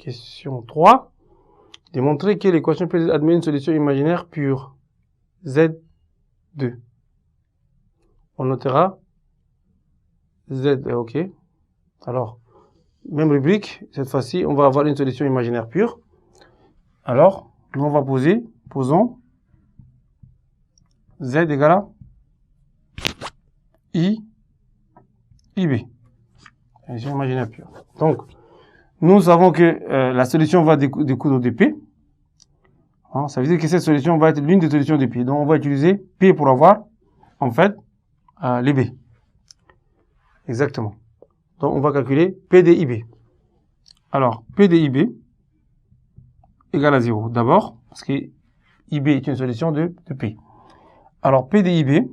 Question 3. Démontrer que l'équation P admet une solution imaginaire pure. Z2. On notera Z, ok. Alors, même rubrique, cette fois-ci, on va avoir une solution imaginaire pure. Alors, nous on va posons Z égale à IB. Solution imaginaire pure. Donc, nous savons que la solution va découdre de P. Hein, ça veut dire que cette solution va être l'une des solutions de P. Donc, on va utiliser P pour avoir, en fait, les B. Exactement. Donc, on va calculer P de IB. Alors, P de IB égale à 0. D'abord, parce que IB est une solution de P. Alors, P de IB,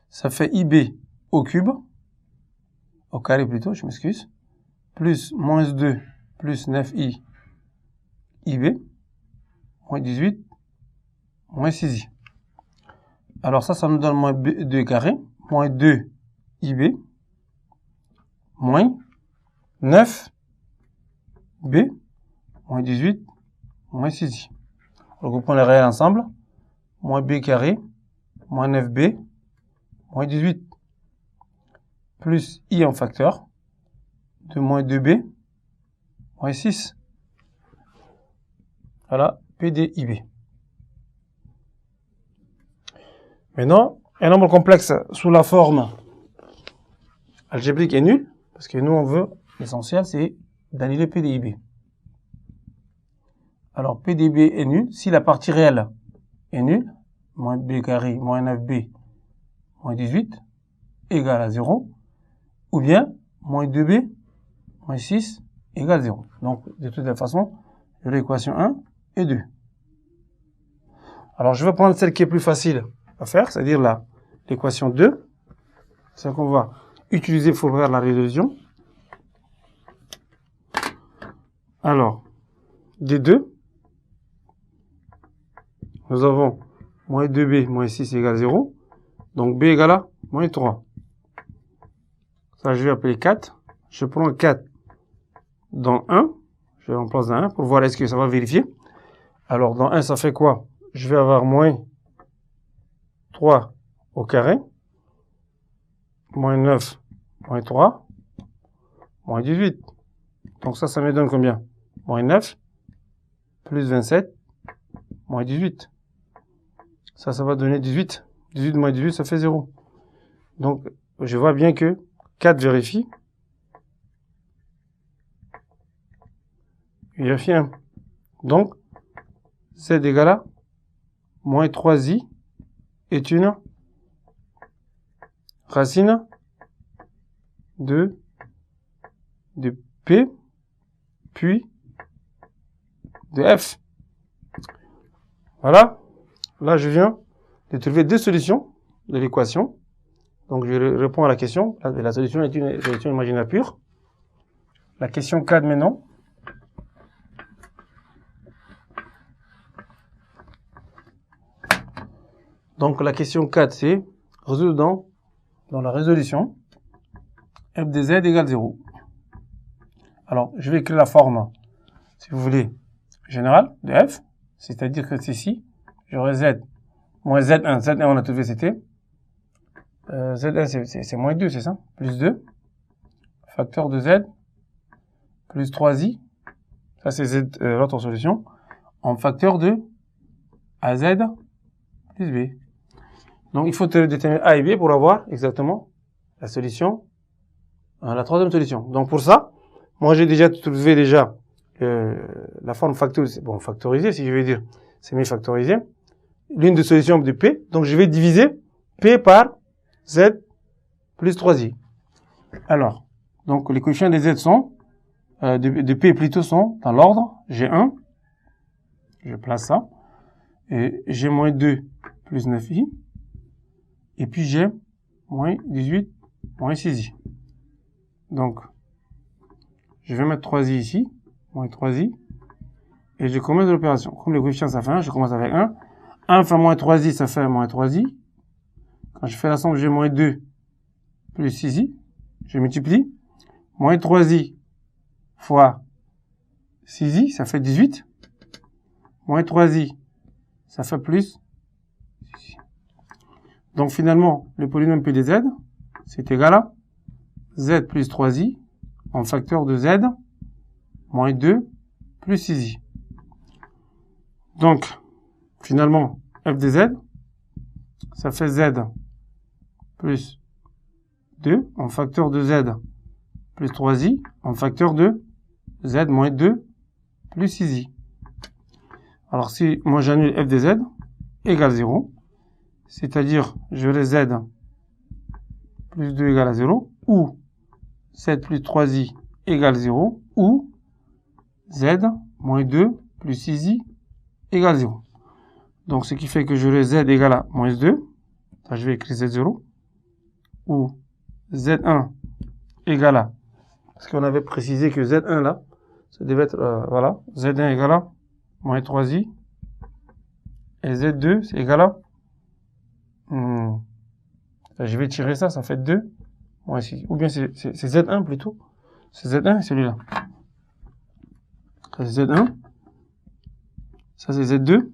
ça fait IB au cube, au carré plutôt, je m'excuse, plus moins 2 plus 9i IB, moins 18, moins 6i. Alors ça nous donne moins 2 carré, moins 2 IB, moins 9 B, moins 18, moins 6i. On reprend les réels ensemble, moins B carré, moins 9B, moins 18, plus I en facteur, de moins 2B, moins 6. Voilà, P de IB. Maintenant, un nombre complexe sous la forme algébrique est nul, parce que nous on veut, l'essentiel c'est d'annuler P de IB. Alors P de IB est nul si la partie réelle est nulle, moins B carré, moins 9B, moins 18, égale à 0, ou bien moins 2B, moins 6, égale 0. Donc, de toute façon, j'aurai l'équation 1 et 2. Alors, je vais prendre celle qui est plus facile à faire, c'est-à-dire l'équation 2. C'est ce qu'on va utiliser pour faire la résolution. Alors, des 2, nous avons moins 2B, moins 6 égale 0. Donc, B égale à moins 3. Ça, je vais appeler 4. Je prends 4 dans 1. Je remplace dans 1 pour voir est-ce que ça va vérifier. Alors, dans 1, ça fait quoi? Je vais avoir moins 3 au carré, moins 9, moins 3, moins 18. Donc ça me donne combien? Moins 9, plus 27, moins 18. Ça va donner 18. 18 moins 18, ça fait 0. Donc, je vois bien que 4 vérifie. Vérifie 1. Donc, Z égale à moins 3i est une racine de P puis de F. Voilà. Là, je viens de trouver deux solutions de l'équation. Donc, je réponds à la question. La solution est une solution imaginaire pure. La question 4 maintenant. Donc, la question 4, c'est résoudre dans la résolution f de z égale 0. Alors, je vais écrire la forme, si vous voulez, générale de f. C'est-à-dire que ici, j'aurai z moins z1. Z1, on a trouvé, c'était z1, c'est moins 2, c'est ça? Plus 2. Facteur de z plus 3i. Ça, c'est l'autre solution. En facteur de az plus b. Donc, il faut déterminer a et b pour avoir exactement la solution, la troisième solution. Donc, pour ça, moi, j'ai déjà trouvé la forme factorisée. Bon, factorisée, si je veux dire, c'est mieux factorisé. L'une des solutions de P. Donc, je vais diviser P par Z plus 3i. Alors, donc, les coefficients des Z sont, de P plutôt sont dans l'ordre G1. Je place ça. Et G moins 2 plus 9i. Et puis G moins 18 moins 6i. Donc, je vais mettre 3i ici, moins 3i. Et je commence l'opération. Comme les coefficients, ça fait 1, je commence avec 1. 1 fois moins 3i, ça fait moins 3i. Quand je fais la somme, j'ai moins 2 plus 6i. Je multiplie. Moins 3i fois 6i, ça fait 18. Moins 3i, ça fait plus. Donc finalement, le polynôme P de z, c'est égal à z plus 3i en facteur de z moins 2 plus 6i. Donc, finalement, f de z, ça fait z plus 2 en facteur de z plus 3i en facteur de z moins 2 plus 6i. Alors si moi j'annule f de z égale 0, c'est-à-dire j'aurai z plus 2 égale à 0, ou z plus 3i égale 0, ou z moins 2 plus 6i égale 0. Donc ce qui fait que j'aurai z égale à moins 2, là, je vais écrire z0, ou z1 égale à, parce qu'on avait précisé que z1 là, ça devait être, voilà, z1 égale à moins 3i, et z2 c'est égal à, je vais tirer ça, ça fait 2, moins 6, ou bien c'est z1 plutôt, c'est z1 et celui-là. Ça c'est z1, ça c'est z2,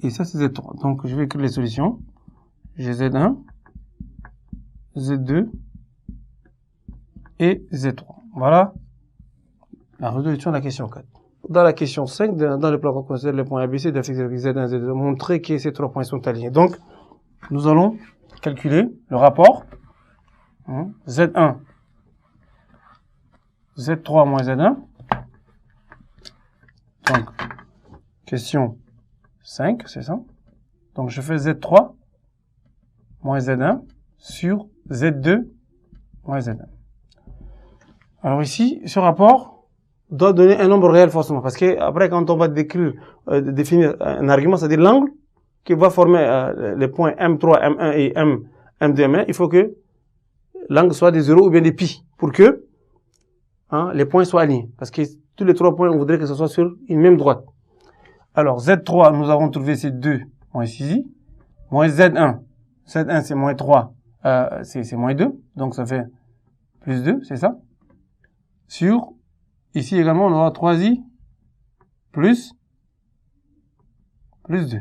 et ça c'est z3. Donc je vais écrire les solutions. J'ai z1, z2 et z3. Voilà la résolution de la question 4. Dans la question 5, dans le plan qu'on considère les points ABC de fixer avec z1 et z2, montrer que ces 3 points sont alignés. Donc nous allons calculer le rapport z1, z3 moins z1. Donc question 5, c'est ça. Donc je fais z3 moins z1 sur z2 moins z1. Alors ici, ce rapport doit donner un nombre réel forcément, parce que après quand on va définir un argument, c'est-à-dire l'angle qui va former les points M3, M1 et M2, M1, il faut que l'angle soit des 0 ou bien des pi, pour que les points soient alignés. Parce que tous les 3 points, on voudrait que ce soit sur une même droite. Alors, Z3, nous avons trouvé c'est 2 moins 6i, moins Z1. Z1, c'est moins 3, c'est moins 2, donc ça fait plus 2, c'est ça. Sur, ici également, on aura 3i plus 2.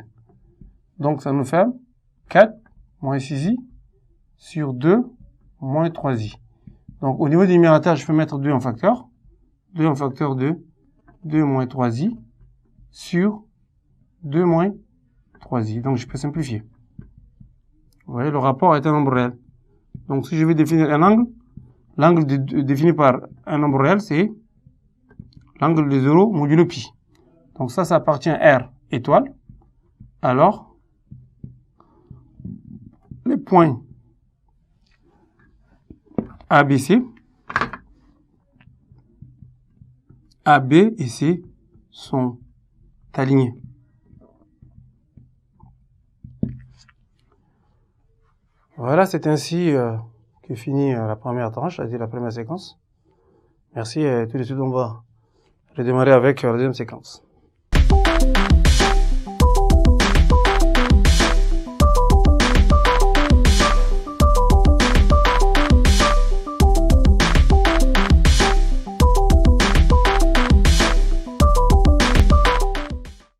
Donc, ça nous fait 4 moins 6i sur 2 moins 3i. Donc, au niveau du numérateur, je peux mettre 2 en facteur. 2 en facteur de 2 moins 3i sur 2 moins 3i. Donc, je peux simplifier. Vous voyez, le rapport est un nombre réel. Donc, si je vais définir un angle, l'angle défini par un nombre réel, c'est l'angle de 0 modulo pi. Donc, ça appartient à R étoile. Alors, les points ABC, AB et C sont alignés. Voilà, c'est ainsi que finit la première tranche, c'est-à-dire la première séquence. Merci et tout de suite on va redémarrer avec la deuxième séquence.